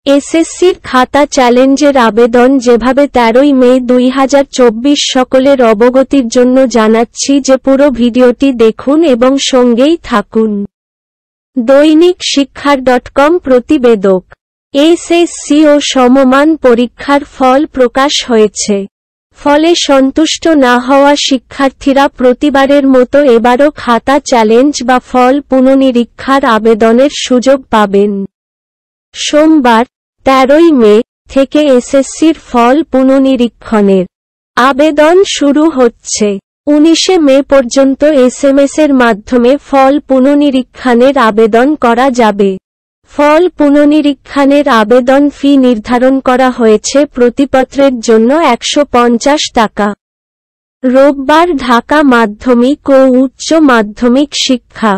এসএসসির খাতা চ্যালেঞ্জের আবেদন যেভাবে 13 মে 2024 সকলের অবগতির জন্য জানাচ্ছি যে পুরো ভিডিওটি দেখুন এবং সঙ্গেই থাকুন। দৈনিক শিক্ষার.com প্রতিবেদক। এসএসসি ও সমমান পরীক্ষার ফল প্রকাশ হয়েছে। ফলে সন্তুষ্ট না হওয়া শিক্ষার্থীরা প্রতিবারের মতো এবারও খাতা চ্যালেঞ্জ বা ফল পুনর্নিরীক্ষার আবেদনের সুযোগ পাবেন। সোমবার 13 মে থেকে এসএসসির ফল পুনর্নিরীক্ষণের আবেদন শুরু হচ্ছে। 19 মে পর্যন্ত এসএমএস-এর মাধ্যমে ফল পুনর্নিরীক্ষণের আবেদন করা যাবে। ফল পুনর্নিরীক্ষণের আবেদন ফি নির্ধারণ করা হয়েছে প্রতিপত্রের জন্য 150 টাকা। রোববার ঢাকা মাধ্যমিক ও উচ্চ মাধ্যমিক শিক্ষা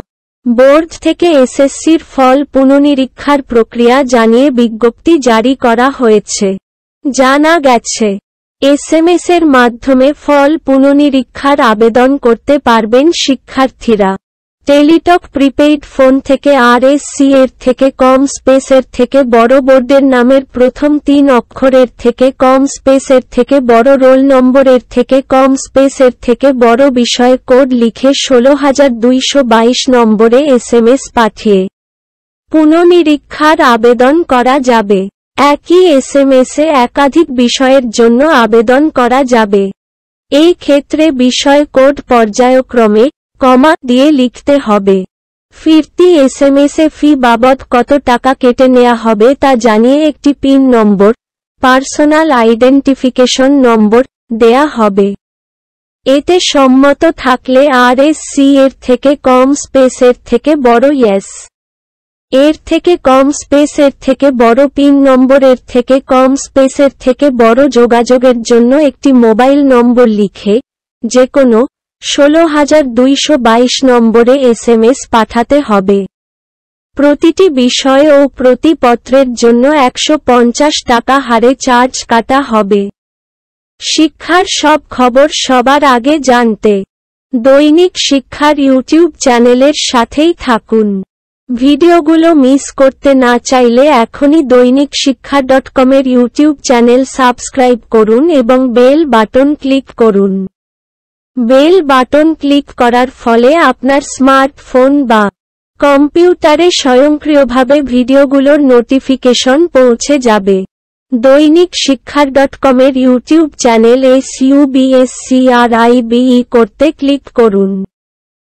বোর্ড থেকে এসএসসির ফল পুনর্নিরীক্ষার প্রক্রিয়া জানিয়ে বিজ্ঞপ্তি জারি করা হয়েছে। জানা গেছে, এসএমএস-এর মাধ্যমে ফল পুনর্নিরীক্ষার আবেদন করতে পারবেন শিক্ষার্থীরা। টেলিটক প্রিপেইড ফোন থেকে আরএসসি এর থেকে কম স্পেসের থেকে বড় বোর্ডের নামের প্রথম 3 অক্ষরের থেকে কম স্পেসের থেকে বড় রোল নম্বরের থেকে কম স্পেসের থেকে বড় বিষয় কোড লিখে 16222 নম্বরে এসএমএস পাঠিয়ে পুনর্নিরীক্ষার আবেদন করা যাবে। একই এসএমএস-এ একাধিক বিষয়ের জন্য আবেদন করা যাবে। এই ক্ষেত্রে বিষয় কোড পর্যায়ক্রমে কমা দিয়ে লিখতে হবে। ফিরতি এসএমএস-এ ফি বাবদ কত টাকা কেটে নেওয়া হবে তা জানিয়ে একটি পিন নম্বর, পার্সোনাল আইডেন্টিফিকেশন নম্বর দেয়া হবে। এতে সম্মত থাকলে আরএসসি এর থেকে কম স্পেসের থেকে বড় ইয়েস, এর থেকে কম স্পেসের থেকে বড় পিন নম্বরের থেকে কম স্পেসের থেকে বড় যোগাযোগের জন্য একটি মোবাইল নম্বর লিখে যেকোনো 16222 নম্বরে এসএমএস পাঠাতে হবে। প্রতিটি বিষয় ও প্রতি পত্রের জন্য 150 টাকা হারে চার্জ কাটা হবে। শিক্ষার সব খবর সবার আগে জানতে দৈনিক শিক্ষার ইউটিউব চ্যানেলের সাথেই থাকুন। ভিডিওগুলো মিস করতে না চাইলে এখনই দৈনিক শিক্ষা.com-এর ইউটিউব চ্যানেল সাবস্ক্রাইব করুন এবং বেল বাটন ক্লিক করুন। বেল বাটন ক্লিক করার ফলে আপনার স্মার্টফোন বা কম্পিউটারে স্বয়ংক্রিয়ভাবে ভিডিওগুলোর নোটিফিকেশন পৌঁছে যাবে। দৈনিক শিক্ষার.com-এর ইউটিউব চ্যানেল SUBSCRIBE করতে ক্লিক করুন।